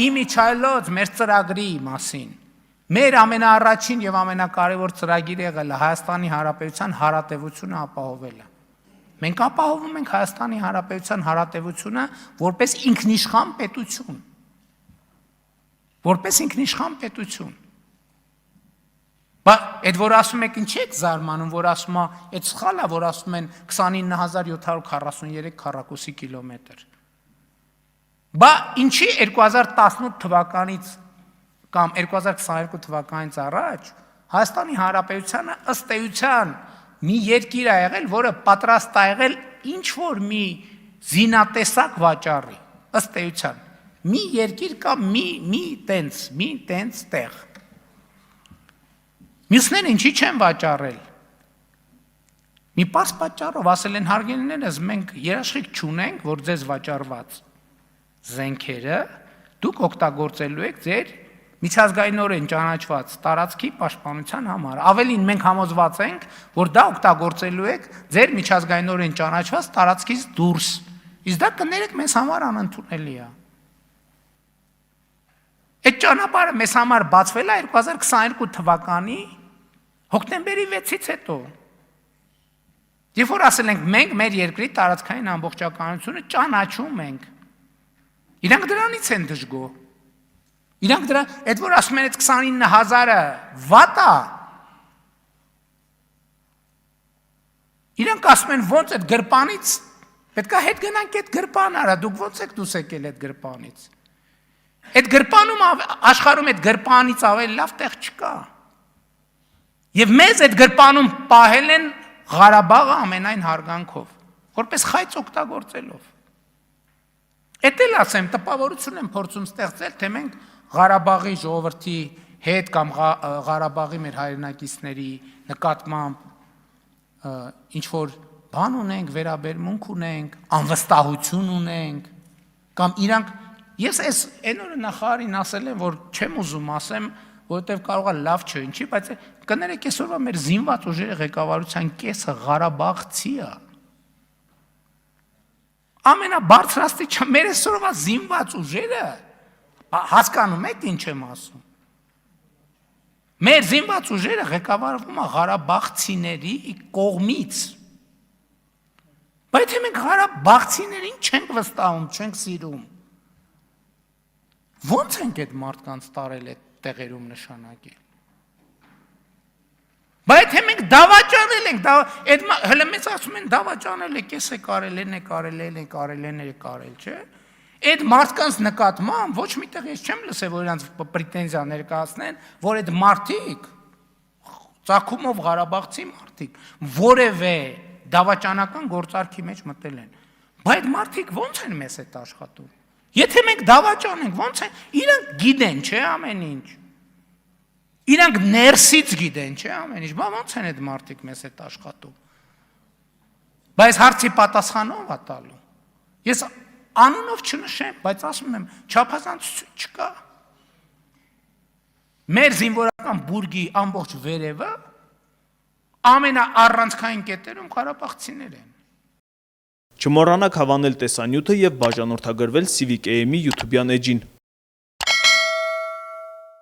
Իմիջայլոց մեր ծրագրի մասին։ Մեր ամենաառաջին եւ ամենակարևոր ծրագիրը եղել է Հայաստանի Հանրապետության հարատեվությունը ապահովելը։ Մենք ապահովում ենք Հայաստանի Հանրապետության հարատեվությունը որպես ինքնիշխան պետություն։ Որպես ինքնիշխան պետություն։ Բայց այդ որ ասում եք ինչի եք զարմանում, որ ասում է, այդ սխալ է, որ ասում են 29743 քառակուսի կիլոմետր։ Բա ինչի 2018 թվականից կամ 2022 թվականից առաջ Հայաստանի Հանրապետությանը ըստ էության մի երկիր ա եղել, որը պատրաստ ա եղել ինչ որ մի զինատեսակ վաճառի, ըստ էության մի երկիր կամ մի տենց տեղ։ Մյուսները ինչի չեն վաճառել։ Մի պարզ պատճառով ասել են հարգելիներս, մենք երաշխիք չունենք, որ ձեզ վաճառված զենքերը դուք օգտագործելու եք ձեր միջազգայինորեն ճանաչված տարածքի պաշտպանության համար։ Ավելին մենք համոզված ենք, որ դա օգտագործելու եք ձեր միջազգայինորեն ճանաչված տարածքից դուրս։ Իսկ դա կներեք մեզ համար անընդունելի է։ Այդ ճանապարհը մեզ համար բացվել է 2022 թվականի հոկտեմբերի 6-ից հետո։ Երբ որ ասել ենք մենք մեր երկրի տարածքային ամբողջականությունը ճանաչում ենք։ Իրանք դրանից են դժգոհ։ Իրանք դրա, այդ որ ասում են այդ 29000-ը վատ է։ Իրանք ասում են ոնց այդ գրպանից պետքա հետ գնանք այդ գրպան արա, դուք ոնց եք դուս եկել այդ գրպանից։ Այդ գրպանում աշխարհում այդ գրպանից ավելի լավ տեղ չկա։ Եվ մեզ այդ գրպանում պահել են Ղարաբաղը ամենայն հարգանքով, որպես խայծ օգտագործելով։ Էդ էլ ասեմ, տպավորություն եմ փորձում ստեղծել, թե մենք Ղարաբաղի ժողովրդի հետ կամ Ղարաբաղի մեր հայրենակիցների նկատմամբ ինչ որ բան ունենք, վերաբերմունք ունենք, անվստահություն ունենք, կամ իրանք ես այս այն օրը նախարարին ասել եմ, որ չեմ ուզում ասեմ, որովհետև կարող է լավ չէ, ինչի, բայց կներեք այսօրվա մեր զինված ուժերի ղեկավարության կեսը Ղարաբաղցի է։ Ամենաբարձրաստիճան մեր այսօրվա զինված ուժերը հասկանում եք ինչ եմ ասում։ Մեր զինված ուժերը ղեկավարվում է Ղարաբաղցիների կողմից։ Բայց մենք Ղարաբաղցիներին չենք վստահում, չենք սիրում։ Ոնց ենք այդ մարդկանց տարել այդ տեղերում նշանակել։ Բայց մենք դավաճանել ենք, այդ հələ մեզ ասում են դավաճանել եք, էս է կարել, են է կարել, են է կարել, են է կարել, չէ։ Այդ մարդկանց նկատմամբ ոչ միտեղ ես չեմ լսել, որ իրանց պրետենզիա ներկայացնեն, որ այդ մարդիկ ծագումով Ղարաբաղցի մարդիկ որևէ դավաճանական գործարքի մեջ մտել են։ Բայց մարդիկ ո՞նց են մեզ հետ աշխատում։ Եթե մենք դավաճանենք, ո՞նց են, իրանք գիտեն, չէ, ամեն ինչ։ Իրանք ներսից գիտեն, չէ, ամեն ինչ, բա ո՞նց են այդ մարդիկ մեզ հետ աշխատում։ Բայց հարցի պատասխանով ա տալու։ Ես անունով չնշեմ, բայց ասում եմ, չափազանցություն չկա։ Մեր զինվորական բուրգի ամբողջ վերևը ամենաառանցքային կետերում ղարաբաղցիներ են։ Չմոռանաք հավանել տեսանյութը և բաժանորդագրվել Civic AM-ի YouTube-յան էջին։